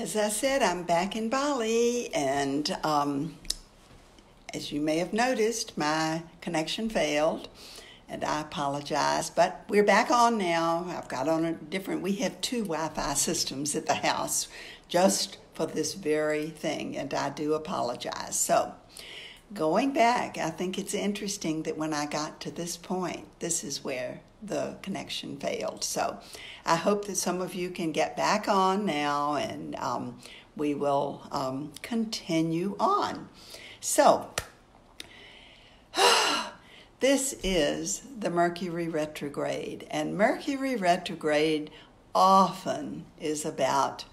As I said, I'm back in Bali, and as you may have noticed, my connection failed, and I apologize, but we're back on now. I've got on a different, we have two Wi-Fi systems at the house just for this very thing, and I do apologize. So, going back, I think it's interesting that when I got to this point, this is where the connection failed. So I hope that some of you can get back on now, and we will continue on. So this is the Mercury retrograde, and Mercury retrograde often is about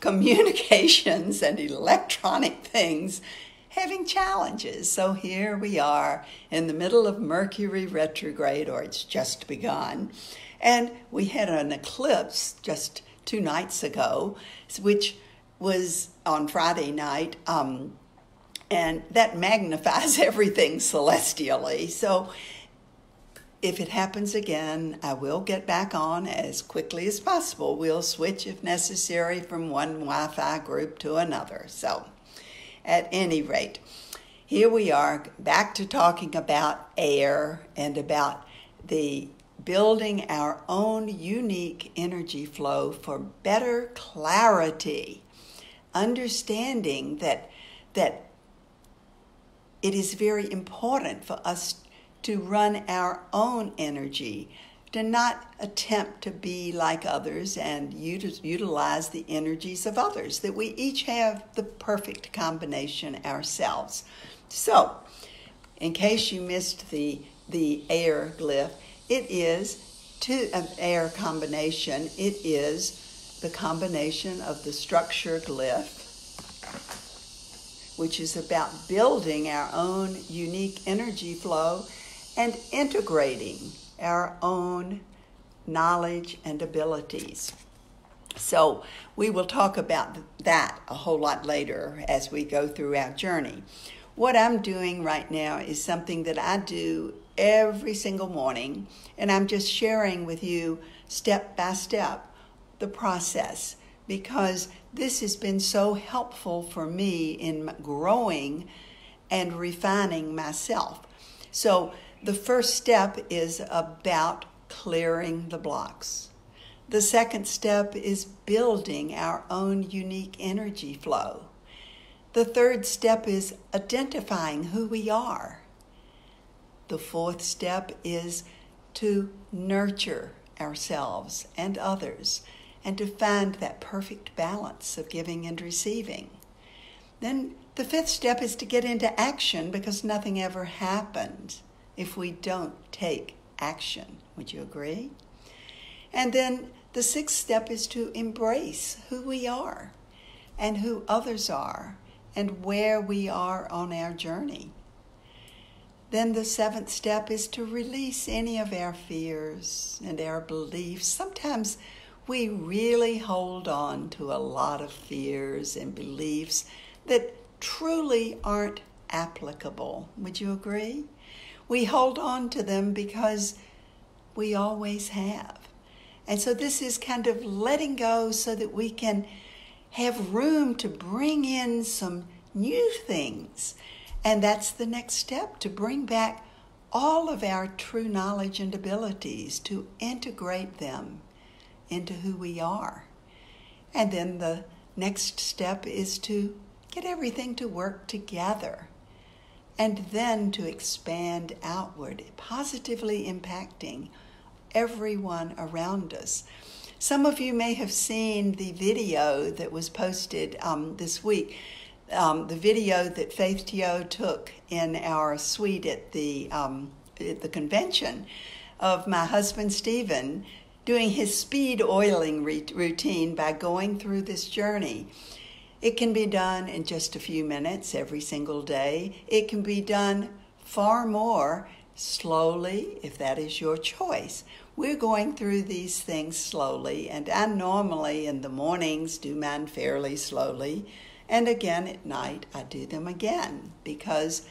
communications and electronic things having challenges. So here we are in the middle of Mercury retrograde, or it's just begun. And we had an eclipse just 2 nights ago, which was on Friday night, and that magnifies everything celestially. So if it happens again, I will get back on as quickly as possible. We'll switch, if necessary, from one Wi-Fi group to another. So at any rate, here we are back to talking about air and about the building our own unique energy flow for better clarity, understanding that it is very important for us to run our own energy, to not attempt to be like others and utilize the energies of others, that we each have the perfect combination ourselves. So, in case you missed the air glyph, it is an air combination. It is the combination of the structure glyph, which is about building our own unique energy flow and integrating our own knowledge and abilities. So we will talk about that a whole lot later as we go through our journey. What I'm doing right now is something that I do every single morning, and I'm just sharing with you step by step the process, because this has been so helpful for me in growing and refining myself. So the first step is about clearing the blocks. The second step is building our own unique energy flow. The third step is identifying who we are. The fourth step is to nurture ourselves and others and to find that perfect balance of giving and receiving. Then the fifth step is to get into action, because nothing ever happens if we don't take action. Would you agree? And then the sixth step is to embrace who we are and who others are and where we are on our journey. Then the seventh step is to release any of our fears and our beliefs. Sometimes we really hold on to a lot of fears and beliefs that truly aren't applicable. Would you agree? We hold on to them because we always have. And so this is kind of letting go so that we can have room to bring in some new things. And that's the next step, to bring back all of our true knowledge and abilities, to integrate them into who we are. And then the next step is to get everything to work together, and then to expand outward, positively impacting everyone around us. Some of you may have seen the video that was posted this week, the video that Faith Teo took in our suite at the convention of my husband Stephen doing his speed oiling routine by going through this journey. It can be done in just a few minutes every single day. It can be done far more slowly, if that is your choice. We're going through these things slowly, and I normally in the mornings do mine fairly slowly, and again at night I do them again, because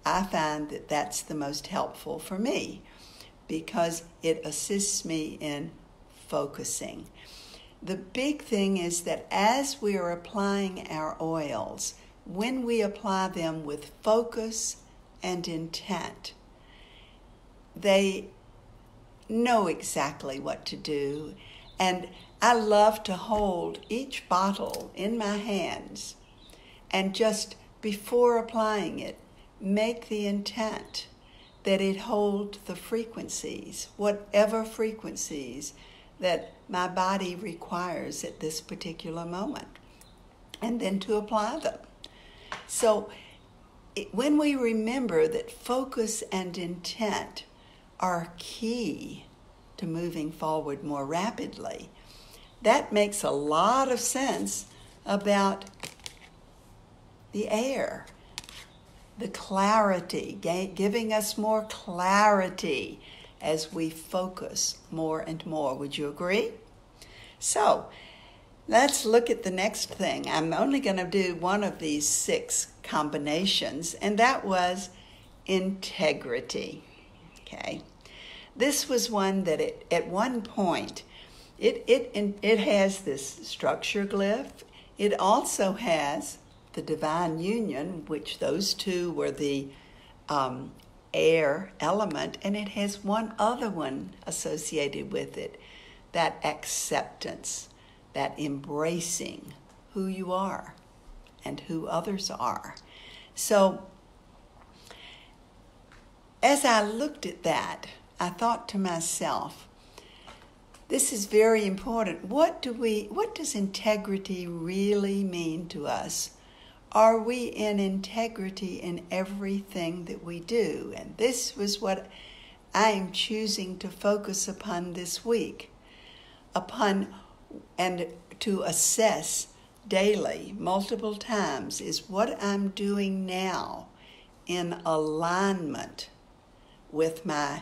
I find that that's the most helpful for me, because it assists me in focusing. the big thing is that as we are applying our oils, when we apply them with focus and intent, they know exactly what to do. And I love to hold each bottle in my hands and just before applying it, make the intent that it hold the frequencies, whatever frequencies that my body requires at this particular moment, and then to apply them. So when we remember that focus and intent are key to moving forward more rapidly, that makes a lot of sense about the air, the clarity, giving us more clarity as we focus more and more. Would you agree? So let's look at the next thing. I'm only going to do one of these 6 combinations, and that was integrity. Okay. This was one that at one point, it has this structure glyph. It also has the divine union, which those two were the air element, and it has one other one associated with it, that acceptance, that embracing who you are and who others are. So as I looked at that, I thought to myself, this is very important. What does integrity really mean to us? Are we in integrity in everything that we do? And this was what I am choosing to focus upon this week, and to assess daily, multiple times, is what I'm doing now in alignment with my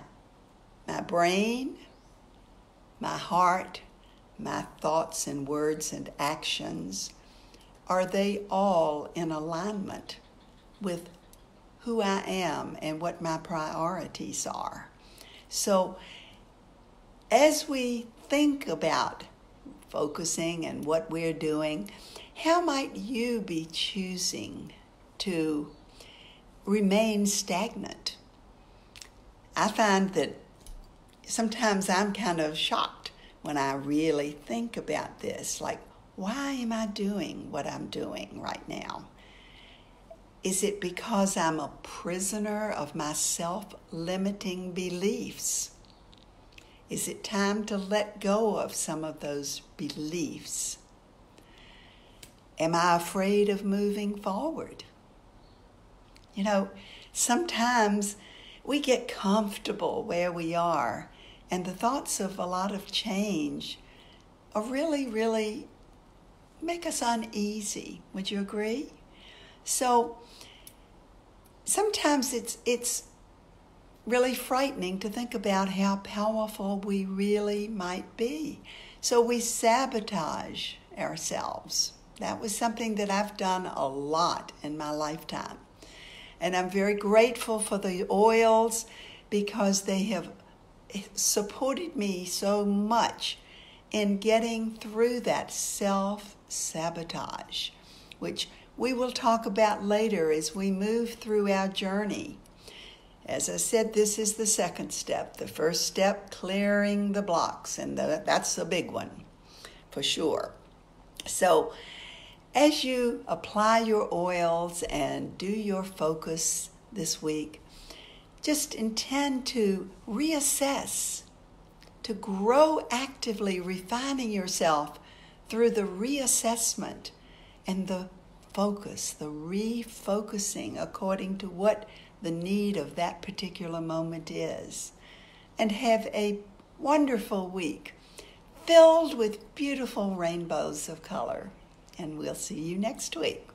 brain, my heart, my thoughts and words and actions. Are they all in alignment with who I am and what my priorities are? So as we think about focusing and what we're doing, how might you be choosing to remain stagnant? I find that sometimes I'm kind of shocked when I really think about this, like, why am I doing what I'm doing right now? Is it because I'm a prisoner of my self-limiting beliefs? Is it time to let go of some of those beliefs? Am I afraid of moving forward? You know, sometimes we get comfortable where we are, and the thoughts of a lot of change are really make us uneasy. Would you agree? So sometimes it's really frightening to think about how powerful we really might be. So we sabotage ourselves. That was something that I've done a lot in my lifetime. And I'm very grateful for the oils because they have supported me so much in getting through that self-sabotage, which we will talk about later as we move through our journey. As I said, this is the second step. The first step, clearing the blocks, and that's a big one for sure. So as you apply your oils and do your focus this week, just intend to reassess, to grow actively, refining yourself through the reassessment and the focus, the refocusing according to what the need of that particular moment is. And have a wonderful week filled with beautiful rainbows of color. And we'll see you next week.